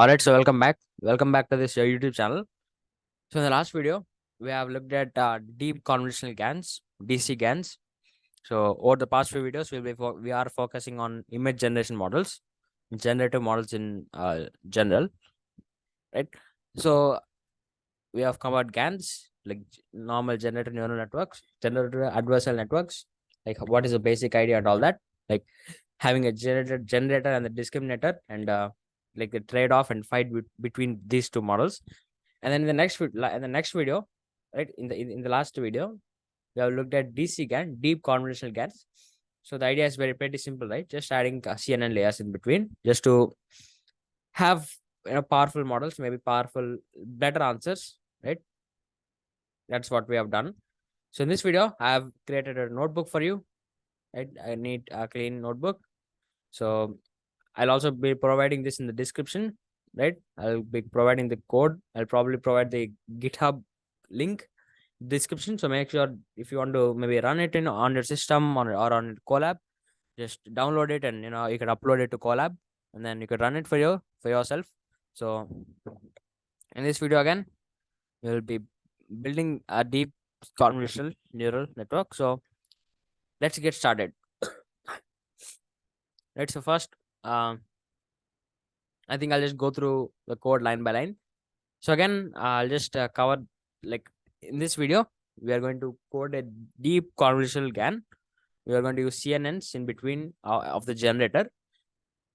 All right, so welcome back. Welcome back to this YouTube channel. So in the last video, we have looked at deep convolutional GANs, DC GANs. So over the past few videos, we are focusing on image generation models, generative models in general, right? So we have covered GANs, like normal generative neural networks, generative adversarial networks, like what is the basic idea and all that, like having a generator and the discriminator, and like the trade-off and fight between these two models. And then in the next video, right, in the last video, we have looked at DC GAN, deep convolutional GANs. So the idea is pretty simple, right? Just adding CNN layers in between, just to have powerful models, maybe powerful, better answers, right? That's what we have done. So in this video, I have created a notebook for you, right? I need a clean notebook. So I'll also be providing this in the description, right? I'll be providing the code. I'll probably provide the GitHub link description. So make sure if you want to maybe run it in on your system or on Colab, just download it, and you can upload it to Colab, and then you can run it for yourself. So in this video again, we'll be building a deep convolutional neural network. So let's get started. Right. So first, I think I'll just go through the code line by line. So again, I'll just cover, like, in this video, we are going to code a deep convolutional GAN. We are going to use CNNs in between of the generator.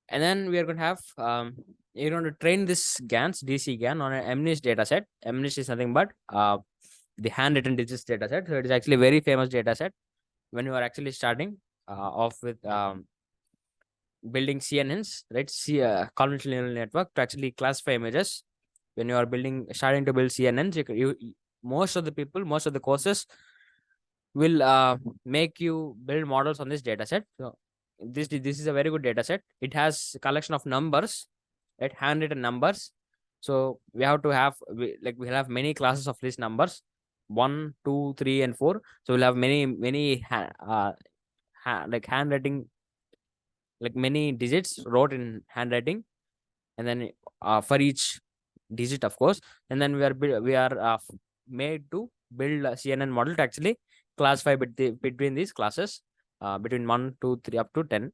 And then we are going to have, you're going to train this GANs, DC GAN, on an MNIST dataset. MNIST is nothing but the handwritten digits dataset. So it is actually a very famous dataset when you are actually starting off with building CNNs, right? Convolutional neural network to actually classify images. When you are starting to build CNNs, most of the people, most of the courses will make you build models on this dataset. So this is a very good dataset. It has a collection of numbers, right? Handwritten numbers. So we have to have we'll have many classes of these numbers, 1, 2, 3, and 4. So we'll have many like handwriting, like many digits wrote in handwriting, and then for each digit, of course. And then we are made to build a CNN model to actually classify between these classes, between 1, 2, 3 up to 10.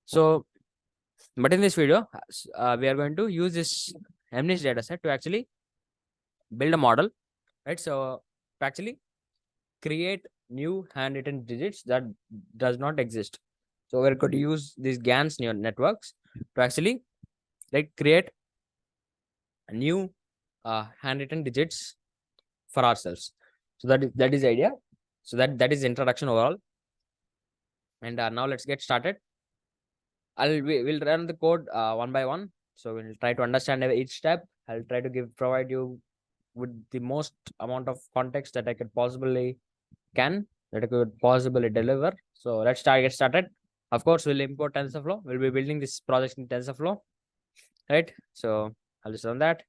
So but in this video, we are going to use this MNIST dataset to actually build a model, right? So to actually create new handwritten digits that does not exist. So we're going to use these GANs neural networks to actually create a new handwritten digits for ourselves. So that is the idea. So that is introduction overall. And now let's get started. We'll run the code one by one. So we'll try to understand each step. I'll try to provide you with the most amount of context that I could possibly deliver. So let's get started. Of course, we'll import TensorFlow. We'll be building this project in TensorFlow, right? So I'll just run that.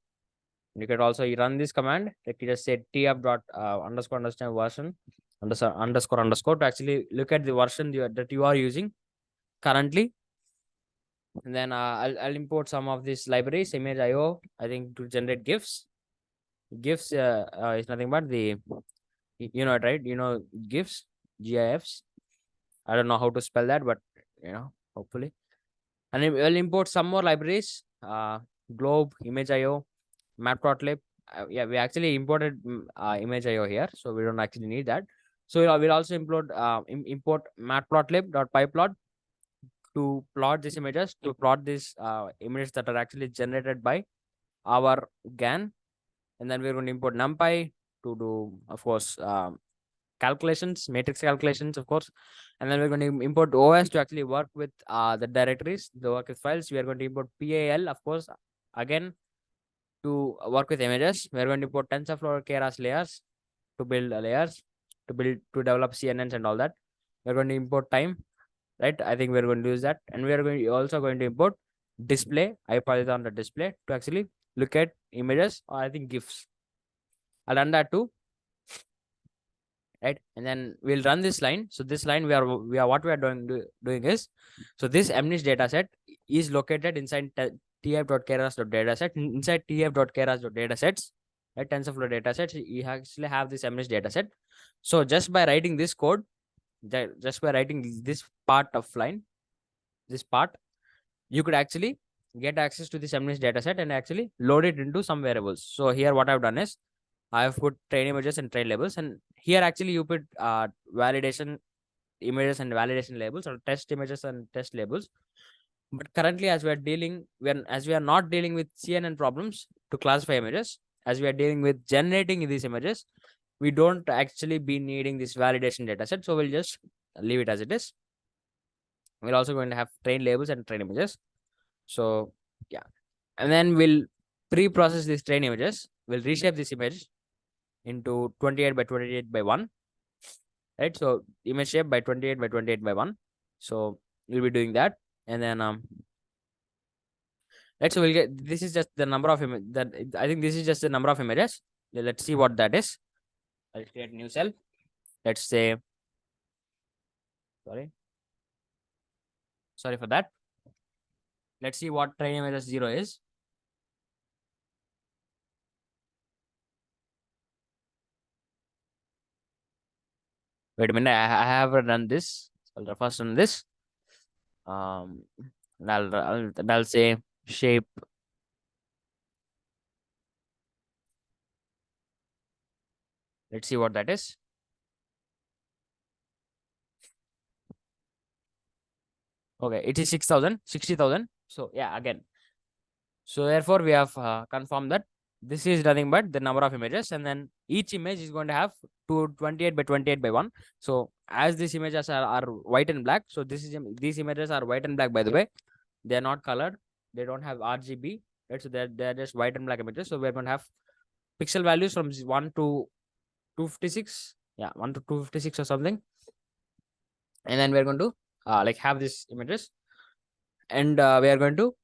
You can also run this command. Like you just say tf dot underscore understand version underscore to actually look at the version that you are using currently. And then I'll import some of these libraries, image IO, I think, to generate GIFs. GIFs is nothing but the, right? GIFs, GIFs. I don't know how to spell that, but hopefully. And we'll import some more libraries, Globe, image IO, Matplotlib. Yeah, we actually imported image IO here, so we don't actually need that. So we'll also import matplotlib.pyplot to plot these images, to plot these images that are actually generated by our GAN. And then we're going to import NumPy to do, of course, calculations, matrix calculations, of course. And then we're going to import OS to actually work with the directories, the work with files. We are going to import PAL, of course, again, to work with images. We're going to import TensorFlow Keras layers to build layers, to develop CNNs and all that. We're going to import time, right? I think we're going to use that. And we are also going to import display, IPython.display, to actually look at images, or I think GIFs. I'll run that too, right? And then we'll run this line. So this line, what we are doing is, so this MNIST dataset is located inside tf.keras.dataset. Inside tf.keras.datasets, right, TensorFlow datasets, you actually have this MNIST dataset. So just by writing this code, just by writing this part of line, this part, you could actually get access to this MNIST dataset and actually load it into some variables. So here what I've done is I have put train images and train labels, and here actually you put validation images and validation labels, or test images and test labels. But currently, as we are dealing, as we are not dealing with CNN problems to classify images, as we are dealing with generating these images, we don't actually be needing this validation data set. So we'll just leave it as it is. We're also going to have train labels and train images. So yeah, and then we'll pre-process these train images. We'll reshape this image into 28 by 28 by 1, right? So image shape by 28 by 28 by 1. So we'll be doing that, and then right, so we'll get, this is just the number of that I think this is just the number of images. Let's see what that is. I'll create a new cell. Let's say, sorry for that. Let's see what train images 0 is. Wait a minute, I have done this. I'll first run this. I'll say shape. Let's see what that is. Okay, it is 6,000, 60,000. So yeah, again. So therefore, we have confirmed that this is nothing but the number of images, and then each image is going to have 28 by 28 by 1. So as these images are white and black, so these images are white and black, by the way. They are not colored. They don't have RGB, right? So they're just white and black images. So we're going to have pixel values from 1 to 256. Yeah, 1 to 256 or something. And then we're going to like have these images, and we are going to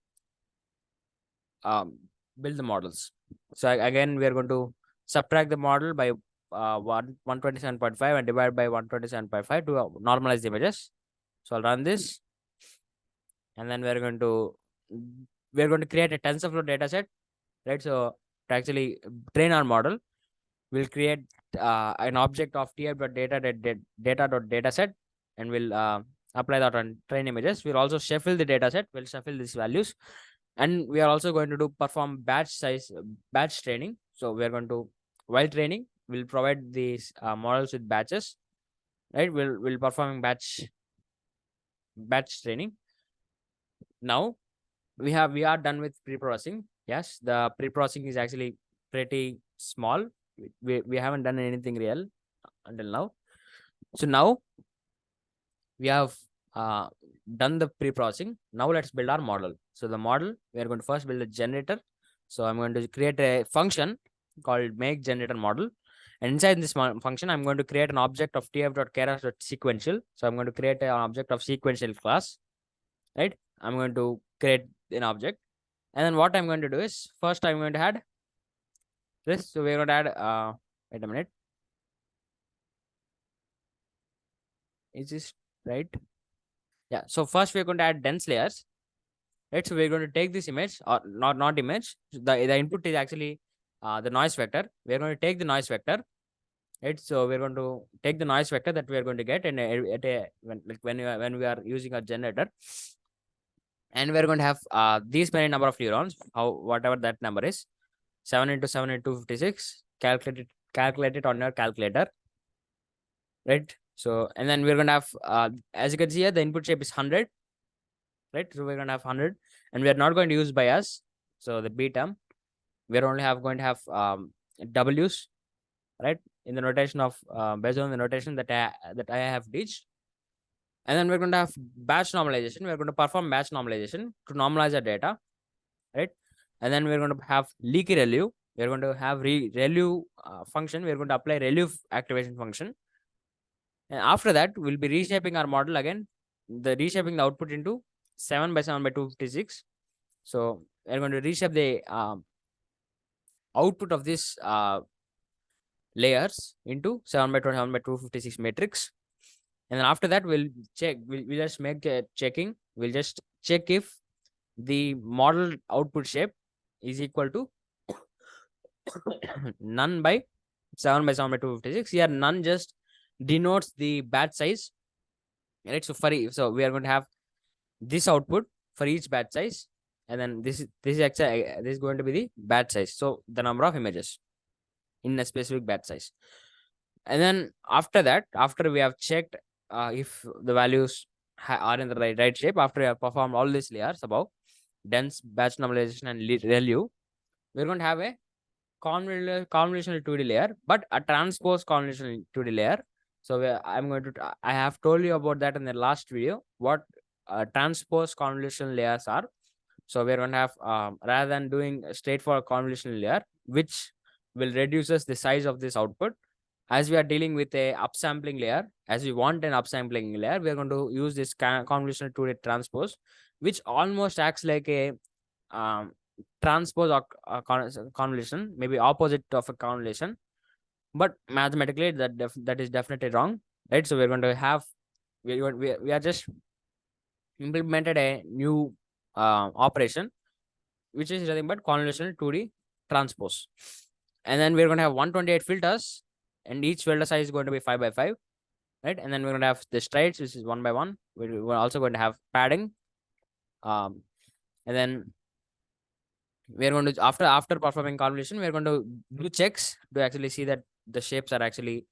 build the models. So again, we are going to subtract the model by 127.5 and divide by 127.5 to normalize the images. So I'll run this, and then we're going to create a TensorFlow dataset, right? So to actually train our model, we'll create an object of tf.data.dataset, and we'll apply that on train images. We'll also shuffle the dataset. We'll shuffle these values, and we are also going to do perform batch training. So we are going to, while training, we'll provide these models with batches, right? We'll performing batch training. Now we are done with pre-processing. Yes, the pre-processing is actually pretty small. We haven't done anything real until now. So now we have done the pre-processing. Now let's build our model. So the model, we are going to first build a generator. So I'm going to create a function called make generator model. And inside this function, I'm going to create an object of tf.keras.sequential. So I'm going to create an object of sequential class, right? I'm going to create an object. And then what I'm going to do is, first I'm going to add this. So we're going to add, wait a minute. Is this right? Yeah. So first we're going to add dense layers, right? So we're going to take this image, or not image. The input is actually the noise vector. We're going to take the noise vector, right? So we're going to take the noise vector that we are going to get, and when we are using a generator, and we're going to have these many number of neurons, whatever that number is, 7 into 7 into 256. Calculate it on your calculator, right? So, and then we're going to have, as you can see here, the input shape is 100, right? So we're going to have 100, and we are not going to use bias. So the B term, we're only going to have W's, right? In the notation of, based on the notation that I have teached. And then we're going to have batch normalization. We're going to perform batch normalization to normalize the data, right? And then we're going to have leaky ReLU. We're going to have ReLU function. We're going to apply ReLU activation function. And after that, we'll be reshaping our model again. Reshaping the output into 7 by 7 by 256. So we're going to reshape the output of this layers into 7 by 27 by 256 matrix. And then after that, we'll check. We'll just make a checking. We'll just check if the model output shape is equal to none by 7 by 7 by 256. Here none just denotes the batch size, right? So so we are going to have this output for each batch size, and then this is actually this is going to be the batch size, so the number of images in a specific batch size. And then after that, after we have checked if the values are in the right shape, after we have performed all these layers above, dense, batch normalization, and ReLU, we're going to have a convolutional 2D layer, but a transpose convolutional 2D layer. So I'm going to I have told you about that in the last video, what transpose convolutional layers are. So we're going to have rather than doing a straightforward convolutional layer, which will reduces the size of this output, as we are dealing with a upsampling layer, as we want an upsampling layer, we are going to use this convolutional 2D transpose, which almost acts like a um, transpose or convolution, maybe opposite of a convolution, but mathematically that is definitely wrong, right? So we're going to have we are just implemented a new operation, which is nothing but convolutional 2D transpose. And then we're going to have 128 filters, and each filter size is going to be 5 by 5, right? And then we're going to have the strides, which is 1 by 1. We're also going to have padding, and then we're going to after performing convolution, we're going to do checks to actually see that the shapes are actually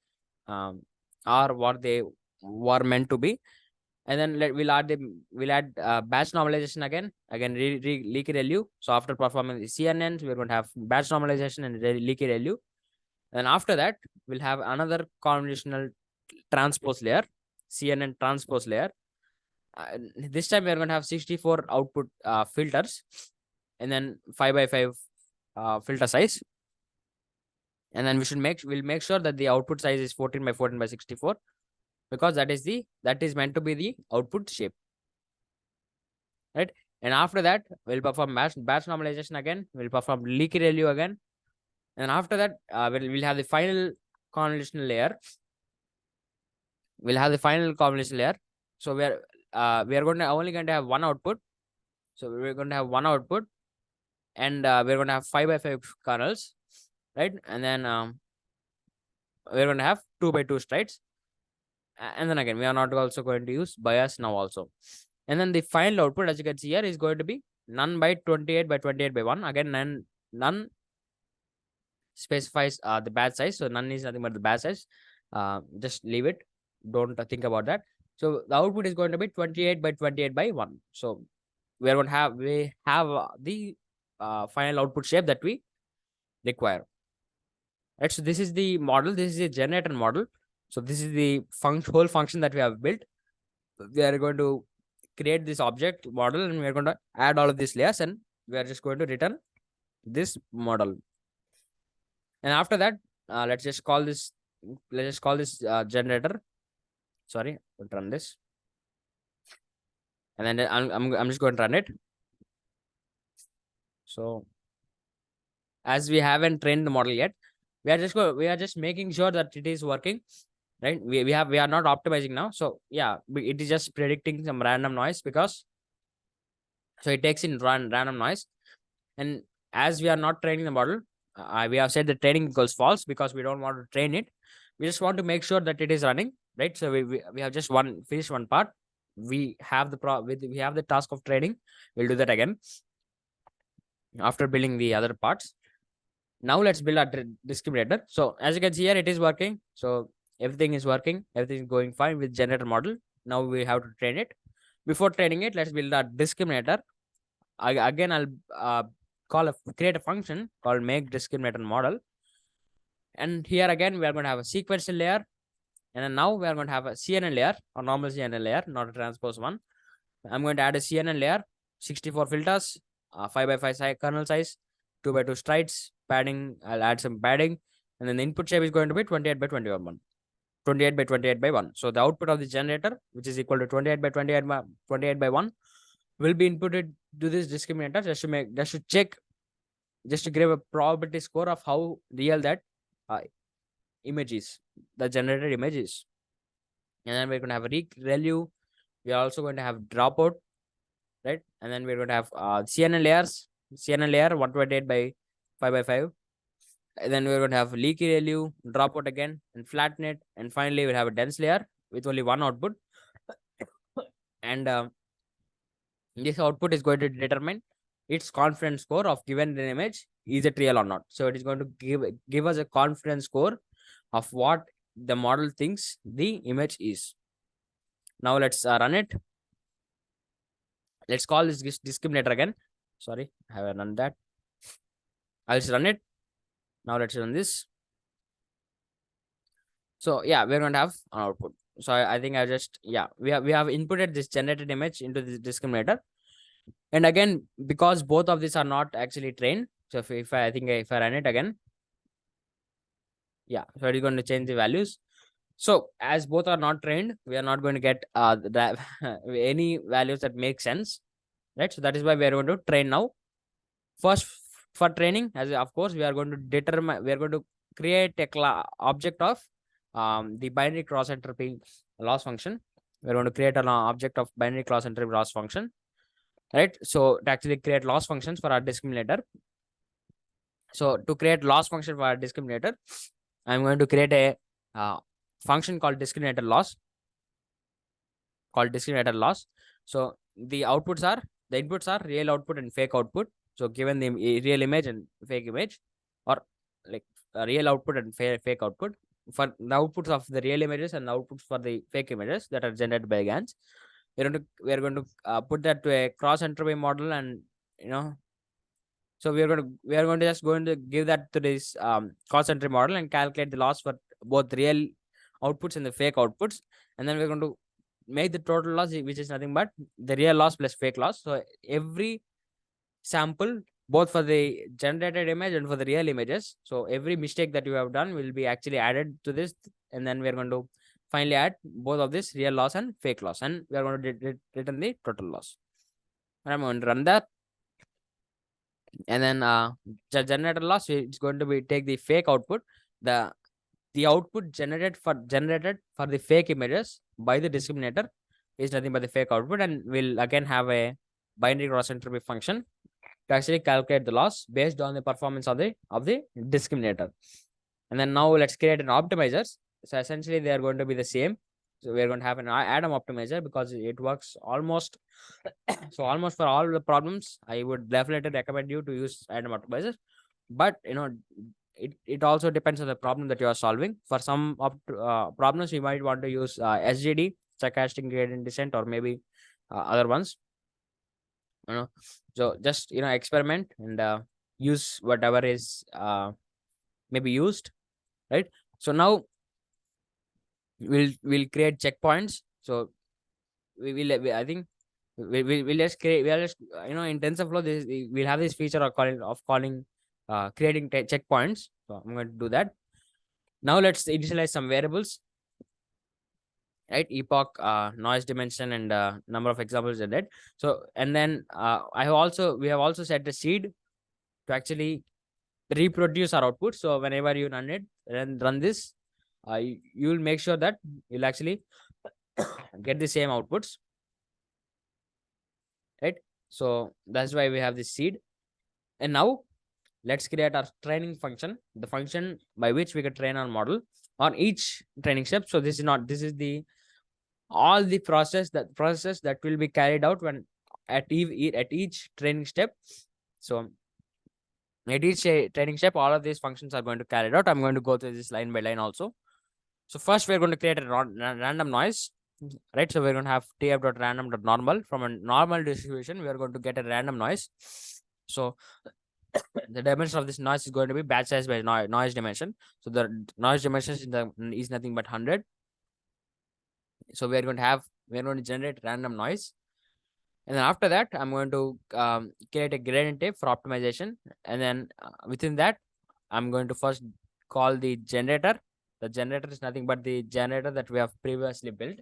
are what they were meant to be. And then we'll add batch normalization again leaky ReLU. So after performing the CNNs, we're going to have batch normalization and leaky ReLU. And after that, we'll have another convolutional transpose layer, CNN transpose layer. This time we're going to have 64 output filters, and then 5 by 5 filter size. And then we'll make sure that the output size is 14 by 14 by 64, because that is meant to be the output shape, right? And after that, we'll perform batch normalization again. We'll perform leaky ReLU again. And after that, we'll have the final convolutional layer. We'll have the final convolutional layer. So we are only going to have one output. So we're going to have one output, and we're going to have 5 by 5 kernels, right? And then we're going to have 2 by 2 strides. And then again, we are not also going to use bias now also. And then the final output, as you can see here, is going to be none by 28 by 28 by 1. Again, none specifies the batch size. So none is nothing but the batch size. Just leave it. Don't think about that. So the output is going to be 28 by 28 by 1. So we have the final output shape that we require. Right. So this is the model. This is a generator model. So this is the whole function that we have built. We are going to create this object model, and we are going to add all of these layers, and we are just going to return this model. And after that, let's just call this generator. Sorry, I'll run this, and then I'm just going to run it. So as we haven't trained the model yet, we are just making sure that it is working, right? We are not optimizing now. So yeah, it is just predicting some random noise, because so it takes in random noise. And as we are not training the model, we have said the training equals false, because we don't want to train it. We just want to make sure that it is running, right? So we have just finished one part. We have we have the task of training. We'll do that again after building the other parts. Now let's build our discriminator. So as you can see here, it is working. So everything is working. Everything is going fine with generator model. Now we have to train it. Before training it, let's build our discriminator. Again, I'll create a function called make discriminator model. And here again, we are going to have a sequential layer. And then now we are going to have a CNN layer, or normal CNN layer, not a transpose one. I'm going to add a CNN layer, 64 filters, 5 by 5 kernel size, 2 by 2 strides, padding. I'll add some padding. And then the input shape is going to be 28 by 21. 28 by 28 by 1. So the output of the generator, which is equal to 28 by 28 by 1, will be inputted to this discriminator just to check, just to give a probability score of how real that image is, the generated image is. And then we're going to have a ReLU. We are also going to have dropout. right? And then we're going to have CNN layers, CNN layer 128 by 5 by 5. And then we're going to have leaky ReLU, dropout again, and flatten it. And finally, we'll have a dense layer with only one output. And this output is going to determine its confidence score of given an image, is it real or not. So it is going to give us a confidence score of what the model thinks the image is. Now let's run it. Let's call this discriminator again. Sorry, I haven't run that. I'll just run it. Now let's run this. So yeah, we're going to have an output. So I think I just, yeah, we have inputted this generated image into this discriminator. And again, because both of these are not actually trained, so if I think if I run it again, yeah, so it's going to change the values. So as both are not trained, we are not going to get any values that make sense, right? So that is why we are going to train now. First, for training, as of course, we are going to determine, we are going to create a object of the binary cross entropy loss function. We're going to create an object of binary cross entropy loss function, right? So to actually create loss functions for our discriminator. So to create loss function for our discriminator, I'm going to create a function called discriminator loss. So the outputs are, the inputs are real output and fake output. So given the real image and fake image, or like a real output and fake output, for the outputs of the real images and the outputs for the fake images that are generated by GANs, we are going to put that to a cross entropy model, and so we are going to just going to give that to this cross entropy model and calculate the loss for both real outputs and the fake outputs, and then we're going to make the total loss, which is nothing but the real loss plus fake loss. So every sample, both for the generated image and for the real images, so every mistake that you have done will be actually added to this, and then we're going to finally add both of this real loss and fake loss, and we are going to return the total loss. And I'm going to run that, and then the generated loss, it's going to be take the fake output, the output generated for the fake images by the discriminator is nothing but the fake output, and we'll again have a binary cross entropy function to actually calculate the loss based on the performance of the discriminator. And then now let's create an optimizers. So essentially they are going to be the same. So we're going to have an Adam optimizer because it works almost so almost for all the problems. I would definitely recommend you to use Adam optimizer, but it also depends on the problem that you are solving. For some problems you might want to use SGD, stochastic gradient descent, or maybe other ones. So just experiment and use whatever is maybe used, right? So now we'll create checkpoints. So I think we'll just create, we'll just in TensorFlow this, we'll have this feature of calling creating checkpoints. So I'm going to do that. Now let's initialize some variables, right? Epoch, noise dimension, and number of examples in it. So and then we have also set the seed to actually reproduce our output. So whenever you run this, you'll make sure that you'll actually get the same outputs, right? So that's why we have this seed. And now let's create our training function, the function by which we can train our model on each training step. So this is the all the process that will be carried out when at each training step. So at each training step, all of these functions are going to carry out. I'm going to go through this line by line also. So first we're going to create a random noise, right? So we're going to have tf.random.normal. From a normal distribution, we are going to get a random noise. So the dimension of this noise is going to be batch size by noise dimension. So the noise dimension is nothing but 100. So we're going to generate random noise. And then after that, I'm going to create a gradient tape for optimization. And then within that, I'm going to first call the generator. The generator is nothing but the generator that we have previously built.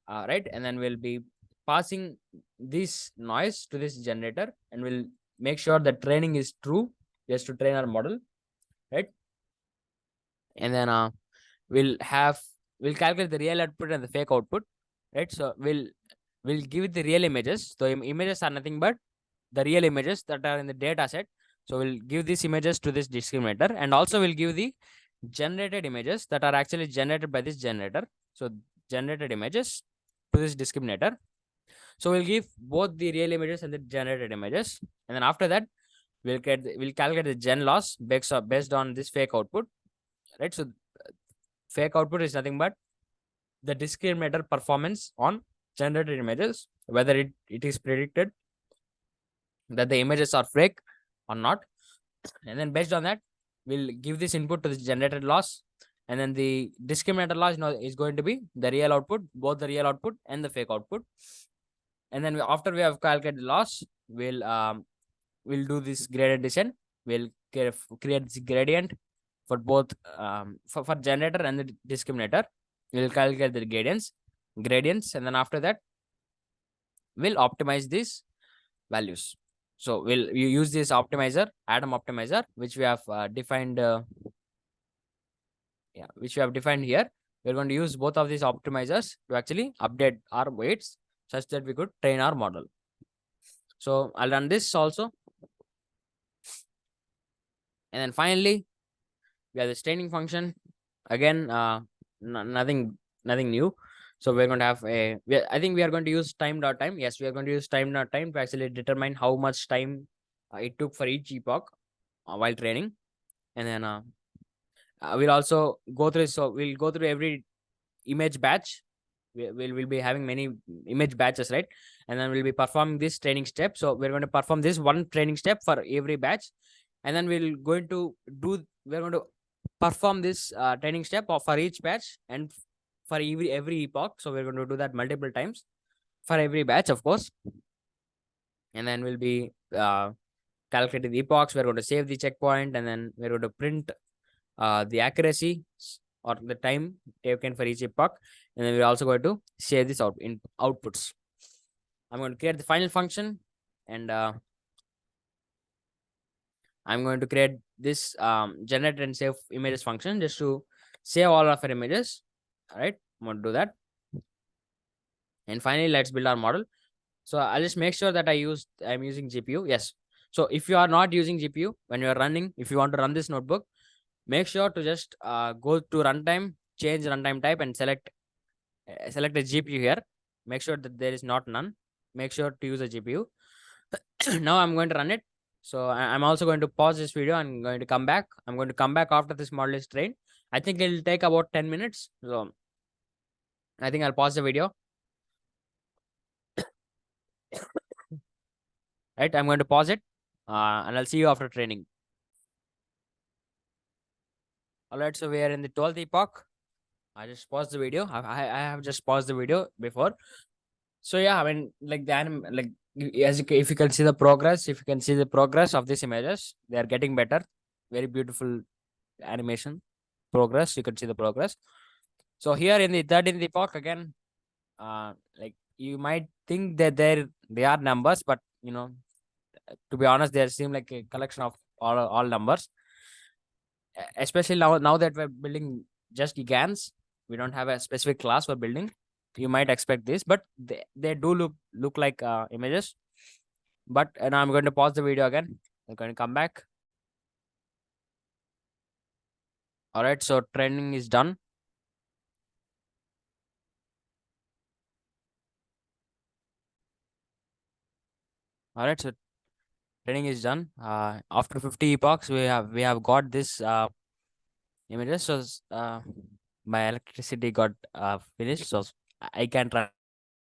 Right. And then we'll be passing this noise to this generator, and we'll make sure the training is true just to train our model. Right. And then we'll calculate the real output and the fake output. Right. So we'll will give it the real images. So images are nothing but the real images that are in the data set. So we'll give these images to this discriminator, and also we'll give the generated images that are actually generated by this generator. So generated images to this discriminator. So we'll give both the real images and the generated images, and then after that we'll calculate the gen loss based on this fake output, right? So fake output is nothing but the discriminator performance on generated images, whether it is predicted that the images are fake or not. And then based on that, we'll give this input to the generated loss. And then the discriminator loss is going to be the real output, both the real output and the fake output. And then after we have calculated the loss, we'll do this gradient descent. We'll create this gradient for both for generator and the discriminator. We'll calculate the gradients, and then after that, we'll optimize these values. So we'll use this optimizer, atom optimizer, which we have defined. Which we have defined here. We're going to use both of these optimizers to actually update our weights such that we could train our model. So I'll run this also. And then finally, we have the training function. Again, nothing new. So we're going to have I think we are going to use time.time. Yes, we are going to use time.time to actually determine how much time it took for each epoch while training. And then we'll also go through. So we'll go through every image batch. We'll be having many image batches, right? And then we'll be performing this training step. So we're going to perform this one training step for every batch. And then we're going to perform this training step for each batch and for every epoch. So we're going to do that multiple times for every batch, of course. And then we'll be calculating the epochs. We're going to save the checkpoint, and then we're going to print the accuracy or the time taken for each epoch. And then we're also going to share this out in outputs. I'm going to create the final function, and I'm going to create this generate and save images function just to save all of our images. All right, I'm going to do that. And finally, let's build our model. So I'll just make sure that I'm using GPU. Yes. So if you are not using GPU when you're running, if you want to run this notebook, make sure to just go to runtime, change runtime type, and select a GPU here. Make sure that there is not none. Make sure to use a GPU. Now I'm going to run it. So I'm also going to pause this video and going to come back. I'm going to come back after this model is trained. I think it'll take about 10 minutes. So I think I'll pause the video. Right, I'm going to pause it and I'll see you after training. All right, so we are in the 12th epoch. I just paused the video. I have just paused the video before. So yeah, I mean, like if you can see the progress, if you can see the progress of these images, they are getting better. Very beautiful animation progress. You can see the progress. So here in the 13th epoch again, like you might think that they are numbers, but you know, to be honest, they seem like a collection of all numbers. Especially now that we're building just GANs, we don't have a specific class for building. You might expect this, but they do look like images. But now I'm going to pause the video again. I'm going to come back. All right, so training is done. All right, so training is done. After 50 epochs, we have got this images. So my electricity got finished, so I can try.